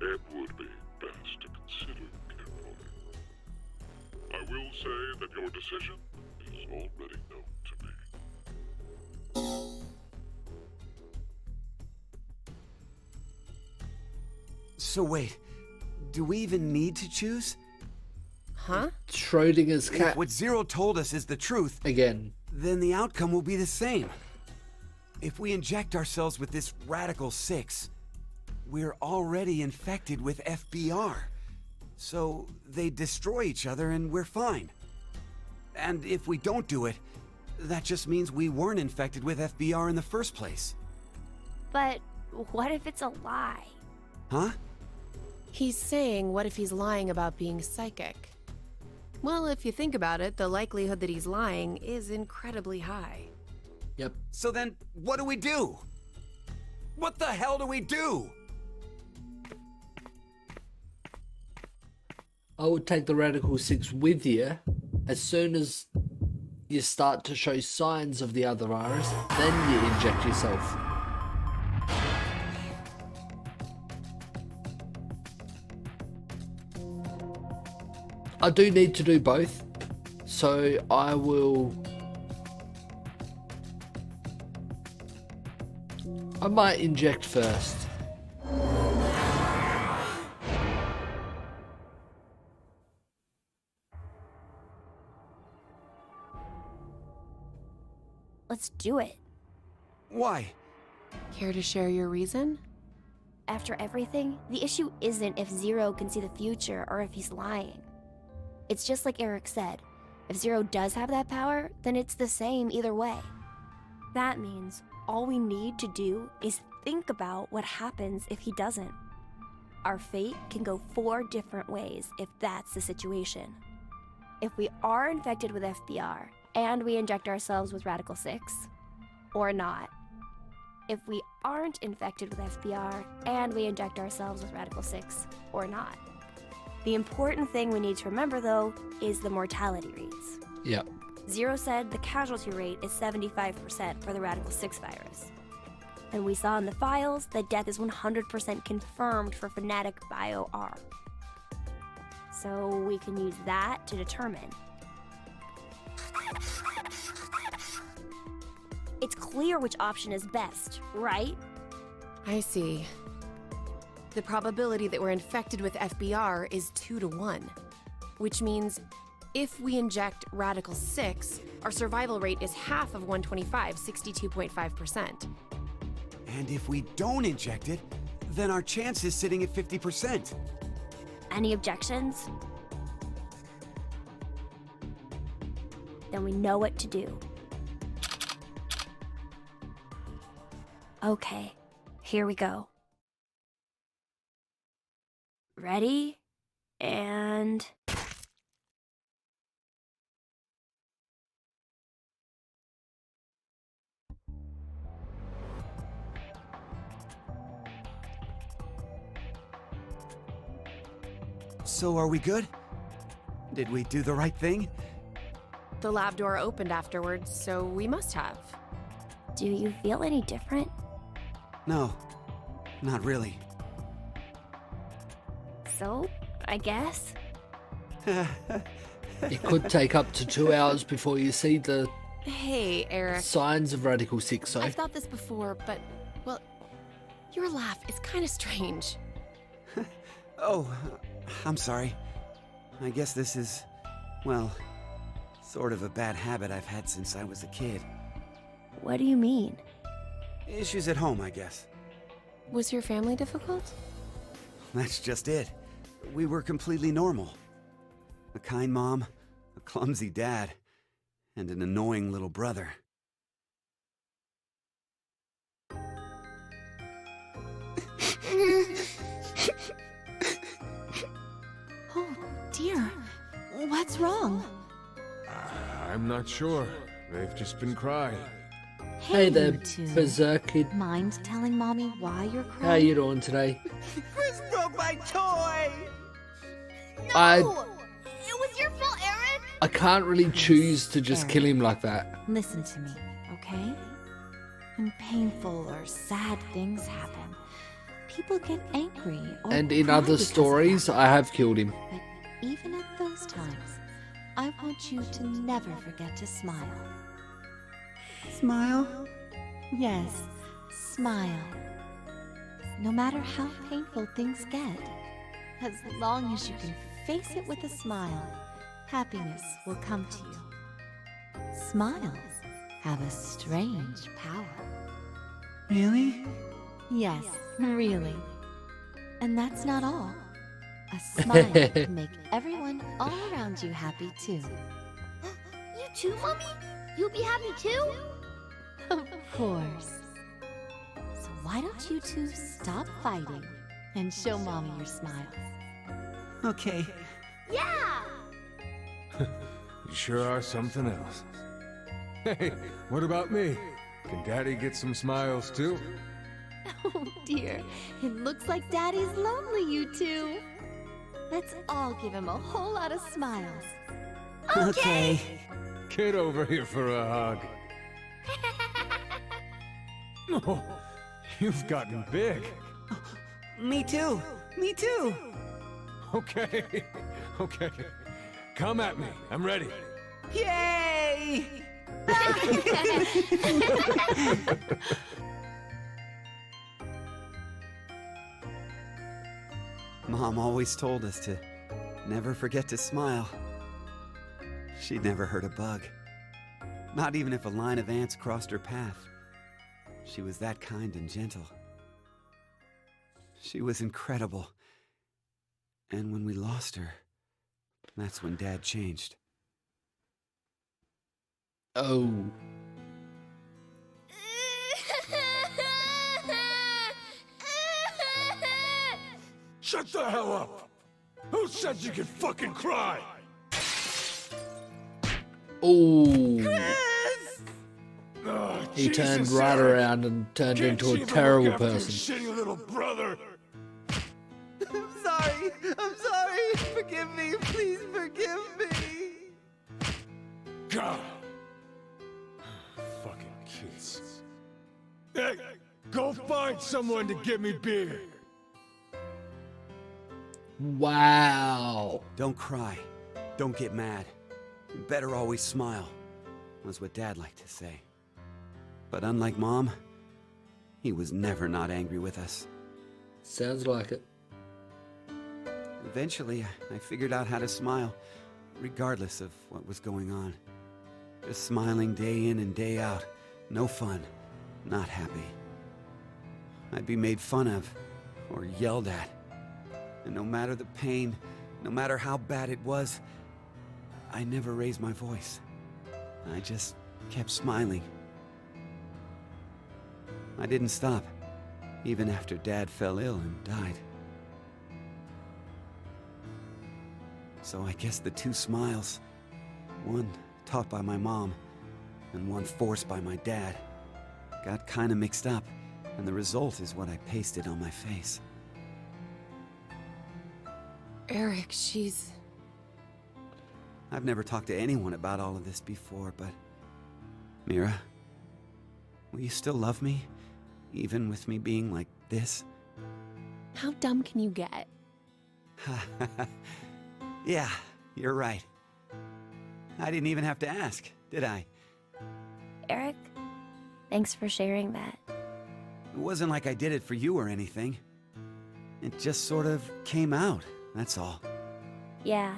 It would be best to consider carefully. I will say that your decision is already known to me. So wait, do we even need to choose? Huh? Schrodinger's If cat what Zero told us is the truth, again. then the outcome will be the same. If we inject ourselves with this Radical 6, we're already infected with FBR. So they destroy each other and we're fine. And if we don't do it, that just means we weren't infected with FBR in the first place. But what if it's a lie? Huh? He's saying, what if he's lying about being psychic? Well, if you think about it, the likelihood that he's lying is incredibly high. Yep. So then, what do we do? What the hell do we do? I would take the Radical 6 with you. As soon as you start to show signs of the other virus, then you inject yourself. I do need to do both, so I might inject first. Let's do it. Why? Care to share your reason? After everything, the issue isn't if Zero can see the future or if he's lying. It's just like Eric said, if Zero does have that power, then it's the same either way. That means all we need to do is think about what happens if he doesn't. Our fate can go 4 different ways if that's the situation. If we are infected with FBR and we inject ourselves with Radical 6, or not. If we aren't infected with FBR and we inject ourselves with Radical 6, or not. The important thing we need to remember, though, is the mortality rates. Yep. Zero said the casualty rate is 75% for the Radical 6 virus. And we saw in the files that death is 100% confirmed for Fnatic Bio R. So we can use that to determine. It's clear which option is best, right? I see. The probability that we're infected with FBR is 2 to 1, which means if we inject Radical 6, our survival rate is half of 125, 62.5%. And if we don't inject it, then our chance is sitting at 50%. Any objections? Then we know what to do. Okay, here we go. Ready? And... So are we good? Did we do the right thing? The lab door opened afterwards, so we must have. Do you feel any different? No, not really. So, I guess? It could take up to 2 hours before you see the Hey, Eric. signs of Radical 6, so... I've thought this before, but, well, your laugh is kind of strange. Oh, I'm sorry. I guess this is, well, sort of a bad habit I've had since I was a kid. What do you mean? Issues at home, I guess. Was your family difficult? That's just it. We were completely normal. A kind mom, a clumsy dad, and an annoying little brother. Oh, dear. What's wrong? I'm not sure. They've just been crying. Hey there, you two. Berserk Kid. Mind telling Mommy why you're crying? How you doing today? Chris broke my toy! I It was your fault, Aaron! I can't really choose to just kill him like that. Listen to me, okay? When painful or sad things happen, people get angry or And in cry other because of stories, that. I have killed him. But even at those times, I want you to never forget to smile. Smile? Yes, smile. No matter how painful things get, as long as you can face it with a smile, happiness will come to you. Smiles have a strange power. Really? Yes, really. And that's not all. A smile can make everyone all around you happy too. You too, Mommy? You'll be happy too? Of course. So why don't you two stop fighting and show Mommy your smiles? Okay. Yeah! You sure are something else. Hey, what about me? Can Daddy get some smiles too? Oh dear, it looks like Daddy's lonely, you two. Let's all give him a whole lot of smiles. Okay. Get over here for a hug. Oh, you've gotten big. Me too. Me too. Okay, okay. Come at me. I'm ready. Yay! Mom always told us to never forget to smile. She'd never hurt a bug. Not even if a line of ants crossed her path. She was that kind and gentle. She was incredible. And when we lost her, that's when Dad changed. Oh. Shut the hell up! Who said you could fucking cry? Oh. Oh, He Jesus, turned right Eric. around and turned Can't into you a even terrible look after your person. shitty little brother. I'm sorry. I'm sorry. Forgive me. Please forgive me. God. Fucking kids. Hey, go find someone to get me beer. Wow. Don't cry. Don't get mad. You better always smile, was what Dad liked to say. But unlike Mom, he was never not angry with us. Sounds like it. Eventually, I figured out how to smile, regardless of what was going on. Just smiling day in and day out. No fun. Not happy. I'd be made fun of, or yelled at. And no matter the pain, no matter how bad it was, I never raised my voice. I just kept smiling. I didn't stop, even after Dad fell ill and died. So I guess the two smiles, one taught by my mom and one forced by my dad, got kinda mixed up, and the result is what I pasted on my face. Eric, she's... I've never talked to anyone about all of this before, but... Mira, will you still love me? Even with me being like this? How dumb can you get? Yeah, you're right. I didn't even have to ask, did I? Eric, thanks for sharing that. It wasn't like I did it for you or anything. It just sort of came out, that's all. Yeah,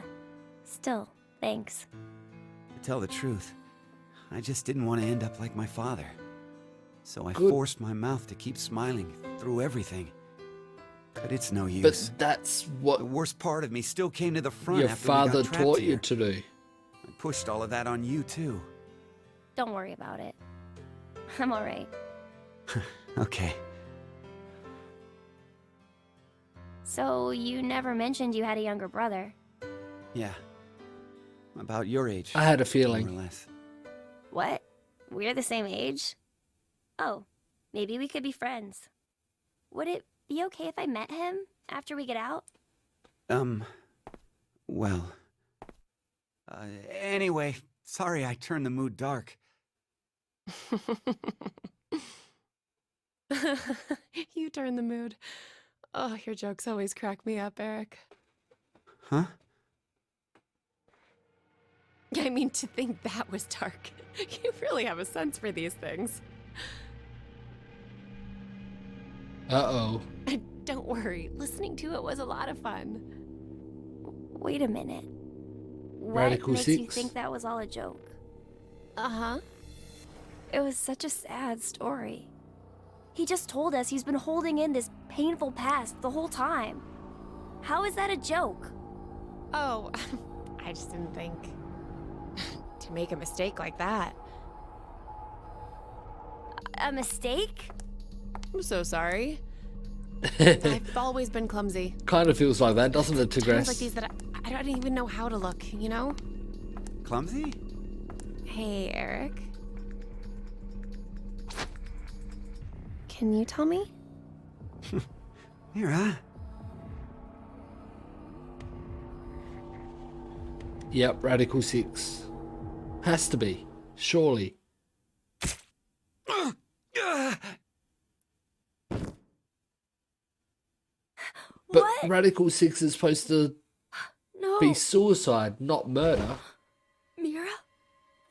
still, thanks. To tell the truth, I just didn't want to end up like my father. So I Good. forced my mouth to keep smiling through everything. But it's no use. But that's what The worst part of me still came to the front your after we father got trapped taught here. you to do. I pushed all of that on you, too. Don't worry about it. I'm alright. Okay. So, you never mentioned you had a younger brother. Yeah. About your age. I had a More or feeling. less. What? We're the same age? Oh, maybe we could be friends. Would it be okay if I met him after we get out? Well. Anyway, sorry I turned the mood dark. You turn the mood. Oh, your jokes always crack me up, Eric. Huh? I mean, to think that was dark. You really have a sense for these things. Uh-oh. Don't worry, listening to it was a lot of fun. Wait a minute. What Radical makes you Six? think that was all a joke? Uh-huh. It was such a sad story. He just told us he's been holding in this painful past the whole time. How is that a joke? Oh, I just didn't think to make a mistake like that. A mistake? I'm so sorry. I've always been clumsy. Kind of feels like that, doesn't it, Times Tigress? like these that I don't even know how to look, you know? Clumsy? Hey, Eric. Can you tell me? Mira? Yep, Radical Six. Has to be. Surely. But What? Radical Six is supposed to No. be suicide, not murder. Mira?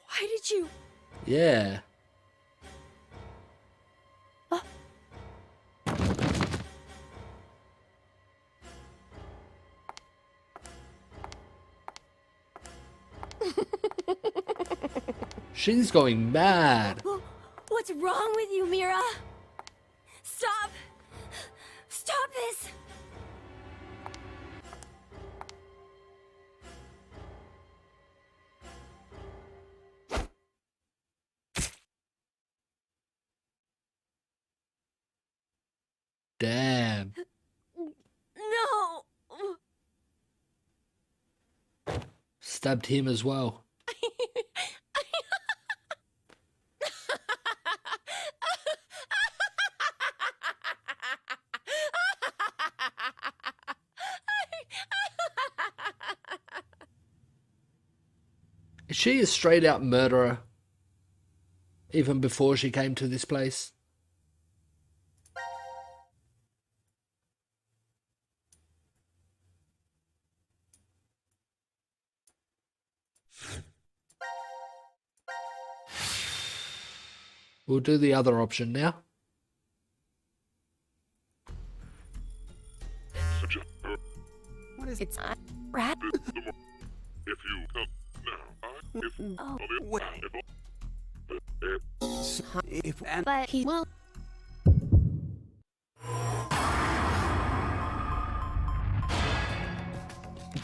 Why did you... Yeah. She's going mad. What's wrong with you, Mira? Stop! Stop this! Damn. No! Stabbed him as well. She is straight out murderer. Even before she came to this place. We'll do the other option now. What is It's Rat? If you come now, What? If and But he well.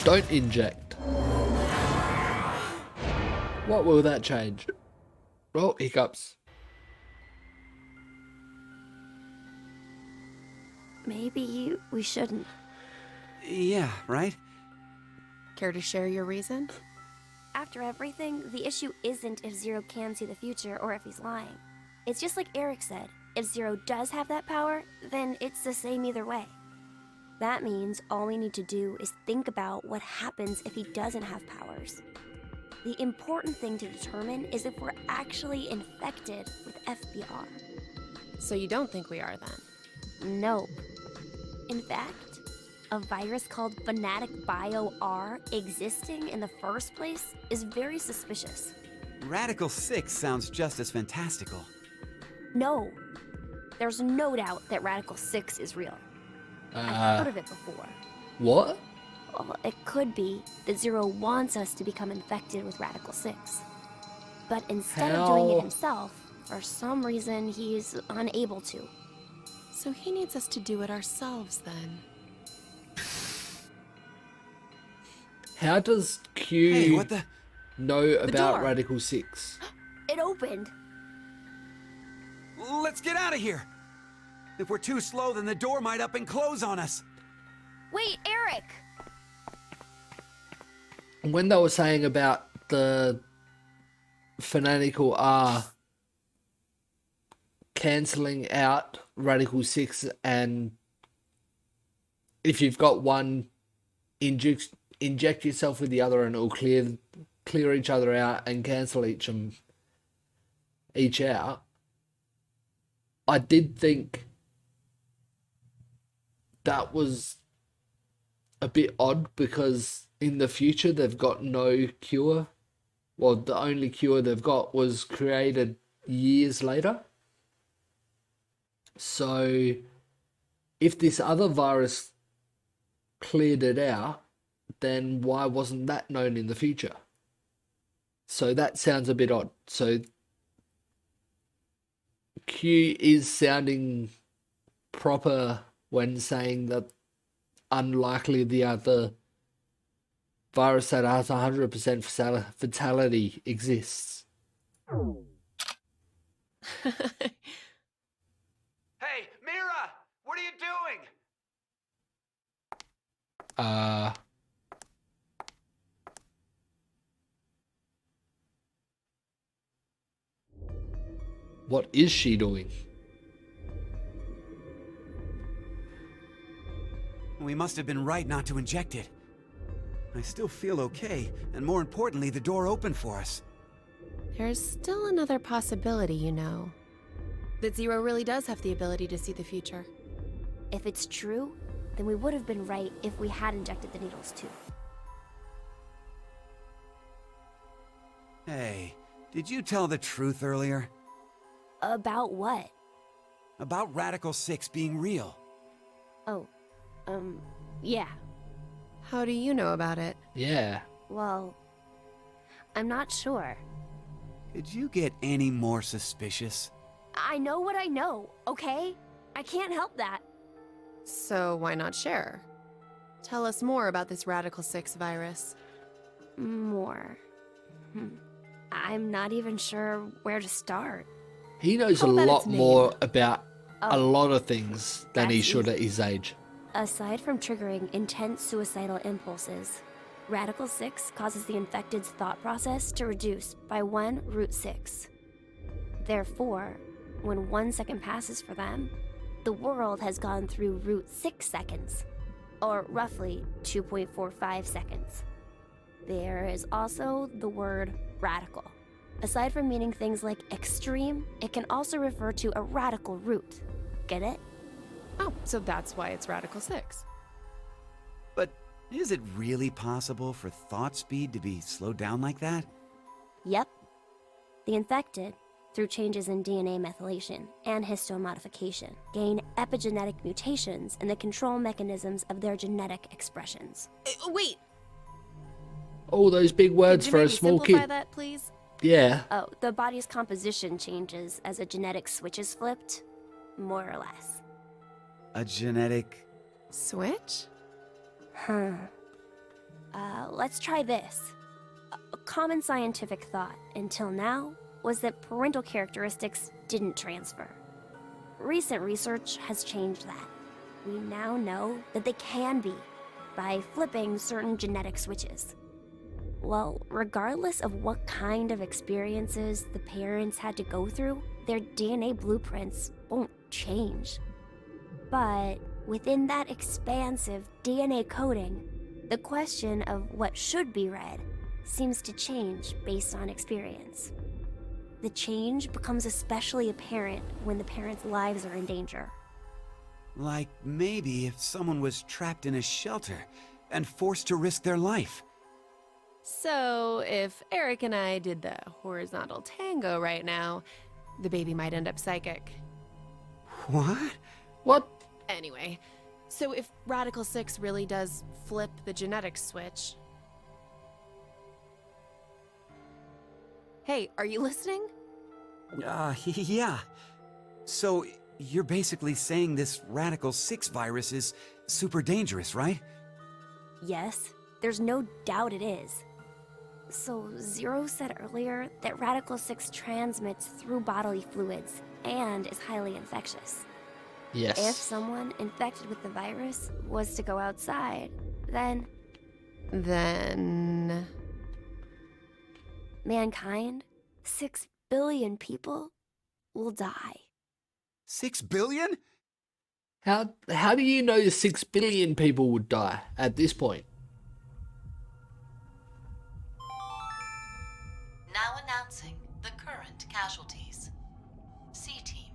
Don't inject. What will that change? Oh, hiccups. maybe we shouldn't. yeah, right? Care to share your reason? After everything, the issue isn't if Zero can see the future or if he's lying. It's just like Eric said. If Zero does have that power, then it's the same either way. That means all we need to do is think about what happens if he doesn't have powers. The important thing to determine is if we're actually infected with FBR. So you don't think we are then? No. In fact, a virus called Fanatic Bio R existing in the first place is very suspicious. Radical 6 sounds just as fantastical. No. There's no doubt that Radical 6 is real. I've heard of it before. What? Well, it could be that Zero wants us to become infected with Radical 6. But instead of doing How? it himself, for some reason he's unable to. So he needs us to do it ourselves then. How does Q Hey, what the? know about door. Radical 6? It opened. Let's get out of here! If we're too slow, then the door might up and close on us. Wait, Eric! When they were saying about the Fanatical R cancelling out Radical 6, and if you've got one, inject yourself with the other and it'll clear each other out and cancel each out. I did think that was a bit odd because in the future they've got no cure. Well, the only cure they've got was created years later. So if this other virus cleared it out, then why wasn't that known in the future? So that sounds a bit odd. So Q is sounding proper when saying that unlikely the other virus that has 100% fatality exists. Hey, Mira! What are you doing? What is she doing? We must have been right not to inject it. I still feel okay, and more importantly, the door opened for us. There's still another possibility, you know. That Zero really does have the ability to see the future. If it's true, then we would have been right if we had injected the needles too. Hey, did you tell the truth earlier? About what? About Radical 6 being real. Oh, yeah. How do you know about it? Yeah. Well, I'm not sure. Could you get any more suspicious? I know what I know, okay? I can't help that. So why not share? Tell us more about this Radical 6 virus. More. I'm not even sure where to start. He knows a How about lot its name? more about a Oh, lot of things than he that's should easy. at his age. Aside from triggering intense suicidal impulses, Radical 6 causes the infected's thought process to reduce by 1√6. Therefore, when 1 second passes for them, the world has gone through √6 seconds, or roughly 2.45 seconds. There is also the word radical. Aside from meaning things like extreme, it can also refer to a radical root. Get it? Oh, so that's why it's Radical 6. But is it really possible for thought speed to be slowed down like that? Yep. The infected, through changes in DNA methylation and histomodification, gain epigenetic mutations in the control mechanisms of their genetic expressions. Wait! All those big words Could you for a maybe small simplify kid. that, please? Yeah. Oh, the body's composition changes as a genetic switch is flipped, more or less. A genetic... Switch? Let's try this. A common scientific thought, until now, was that parental characteristics didn't transfer. Recent research has changed that. We now know that they can be, by flipping certain genetic switches. Well, regardless of what kind of experiences the parents had to go through, their DNA blueprints won't change. But within that expansive DNA coding, the question of what should be read seems to change based on experience. The change becomes especially apparent when the parents' lives are in danger. Like maybe if someone was trapped in a shelter and forced to risk their life. So, if Eric and I did the horizontal tango right now, the baby might end up psychic. What? What? Anyway, so if Radical 6 really does flip the genetic switch... Hey, are you listening? Yeah. So, you're basically saying this Radical 6 virus is super dangerous, right? Yes, there's no doubt it is. So, Zero said earlier that Radical 6 transmits through bodily fluids and is highly infectious. Yes. If someone infected with the virus was to go outside, then mankind, 6 billion people, will die. 6 billion? How do you know 6 billion people would die at this point? Now announcing the current casualties. C-Team,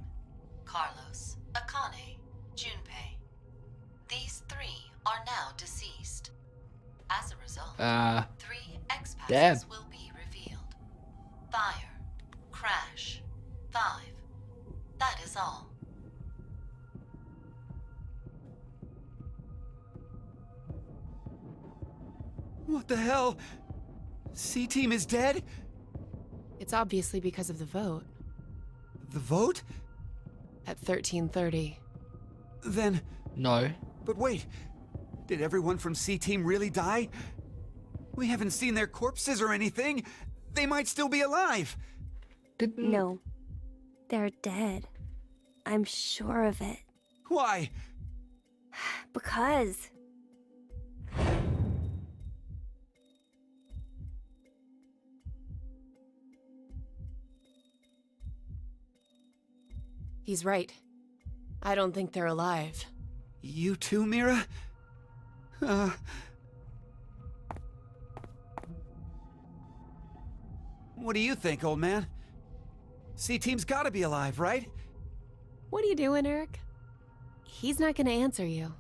Carlos, Akane, Junpei. now deceased. As a result, 3 X damn. passes will be revealed. Fire, crash, 5. That is all. What the hell? C-Team is dead? It's obviously because of the vote. The vote? At 13:30. Then... No. But wait, did everyone from C-Team really die? We haven't seen their corpses or anything. They might still be alive. Didn't... No. They're dead. I'm sure of it. Why? Because... He's right. I don't think they're alive. You too, Mira? What do you think, old man? C-Team's gotta be alive, right? What are you doing, Eric? He's not gonna answer you.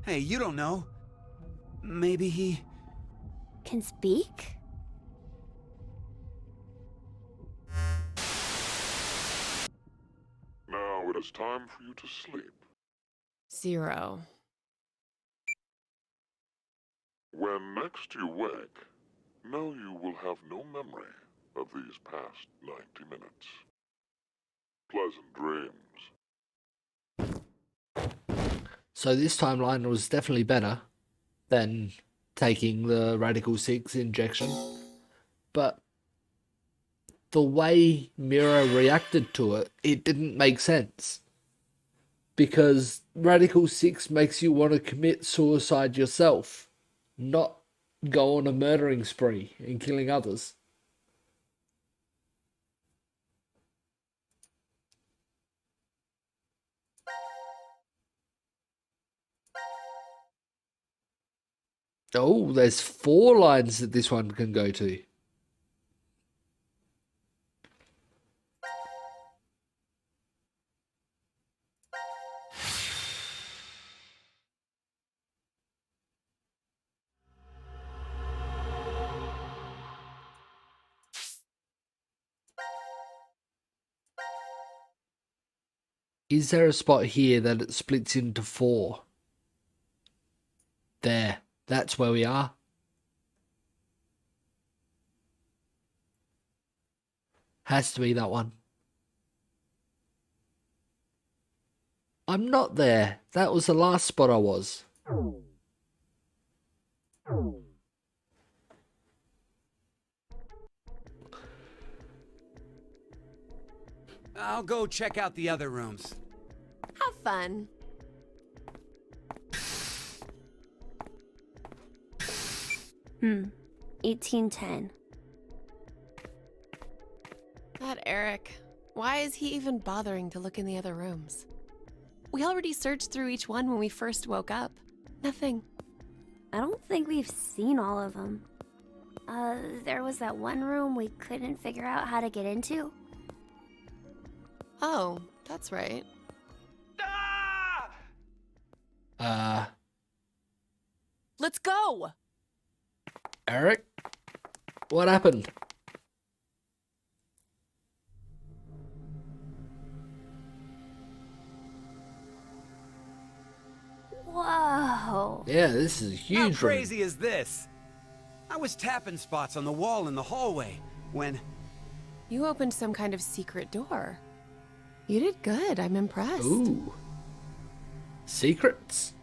Hey, you don't know. Maybe he... Can speak? Now it is time for you to sleep. 0. When next you wake, know you will have no memory of these past 90 minutes. Pleasant dreams. So this timeline was definitely better than taking the Radical 6 injection. But the way Mira reacted to it, it didn't make sense. Because Radical 6 makes you want to commit suicide yourself, not go on a murdering spree and killing others. Oh, there's 4 lines that this one can go to. Is there a spot here that it splits into 4? There. That's where we are. Has to be that one. I'm not there. That was the last spot I was. I'll go check out the other rooms. Have fun. Hmm. 1810. That Eric. Why is he even bothering to look in the other rooms? We already searched through each one when we first woke up. Nothing. I don't think we've seen all of them. There was that one room we couldn't figure out how to get into. Oh, that's right. Let's go! Eric? What happened? Whoa. Yeah, this is a huge How room. crazy is this? I was tapping spots on the wall in the hallway when... You opened some kind of secret door. You did good. I'm impressed. Ooh. Secrets?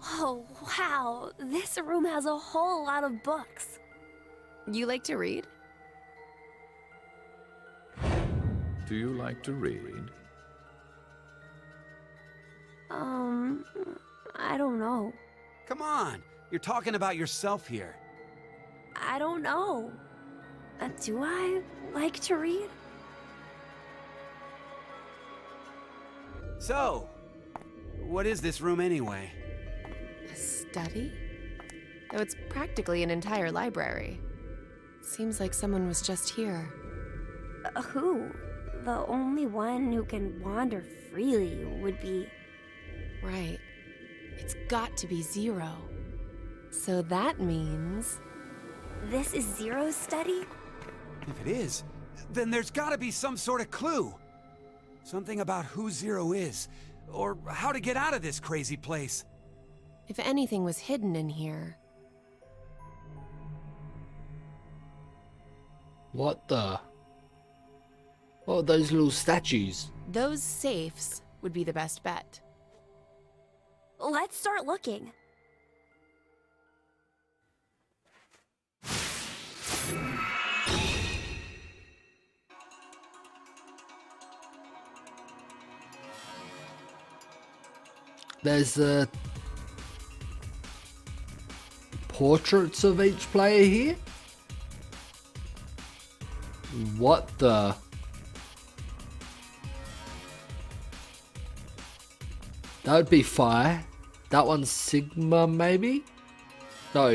Oh, wow. This room has a whole lot of books. You like to read? Do you like to read? I don't know. Come on, you're talking about yourself here. I don't know. Do I like to read? So, what is this room anyway? A study? Though it's practically an entire library. Seems like someone was just here. Who? The only one who can wander freely would be... Right. It's got to be 0. So that means... This is Zero's study? If it is, then there's gotta be some sort of clue. Something about who Zero is, or how to get out of this crazy place. If anything was hidden in here... What the? What are those little statues? Those safes would be the best bet. Let's start looking. There's portraits of each player here? What the? That would be fire. That one's Sigma, maybe? No,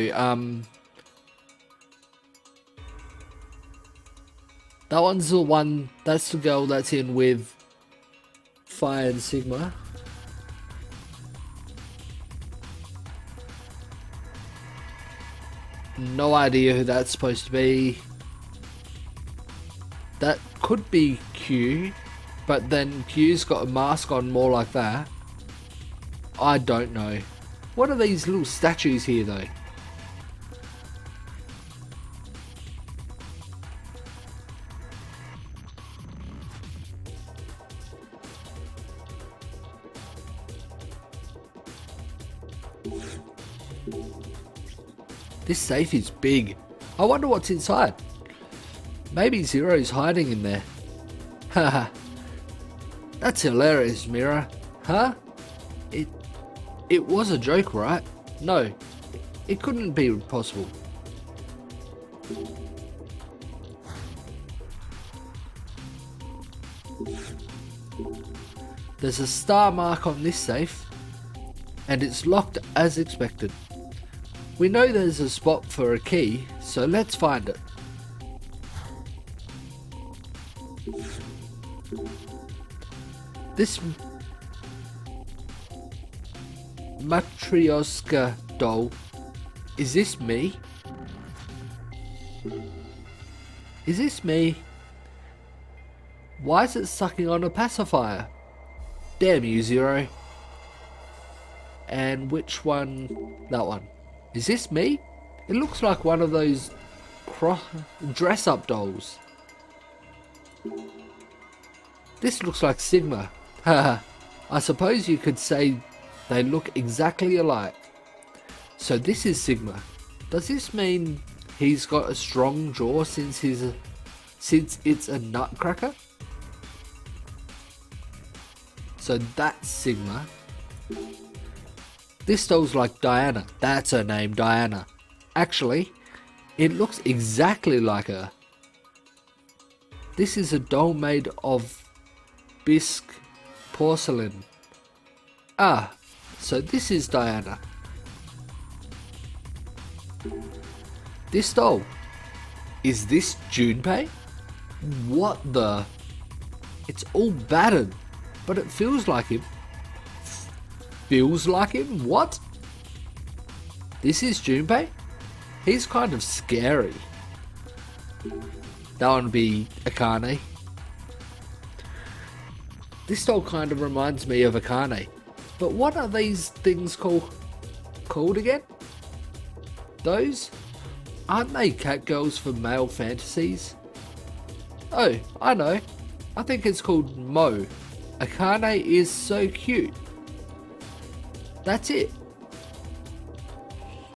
that one's the one, that's the girl that's in with Fire and Sigma. No idea who that's supposed to be. That could be Q, but then Q's got a mask on more like that. I don't know. What are these little statues here though? This safe is big. I wonder what's inside. Maybe Zero's hiding in there. Haha. That's hilarious, Mira. Huh? It was a joke, right? No. It couldn't be possible. There's a star mark on this safe, and it's locked as expected. We know there's a spot for a key, so let's find it. This Matryoshka doll, is this me? Is this me? Why is it sucking on a pacifier? Damn you, Zero. And which one? That one. Is this me? It looks like one of those dress-up dolls. This looks like Sigma. Haha. I suppose you could say they look exactly alike. So this is Sigma. Does this mean he's got a strong jaw since it's a nutcracker? So that's Sigma. This doll's like Diana. That's her name, Diana. Actually, it looks exactly like her. This is a doll made of bisque porcelain. Ah, so this is Diana. This doll. Is this Junpei? What the? It's all battered, but it feels like him. Feels like him? What? This is Junpei? He's kind of scary. That one would be Akane. This doll kind of reminds me of Akane. But what are these things called again? Those? Aren't they catgirls for male fantasies? Oh, I know. I think it's called Mo. Akane is so cute. That's it.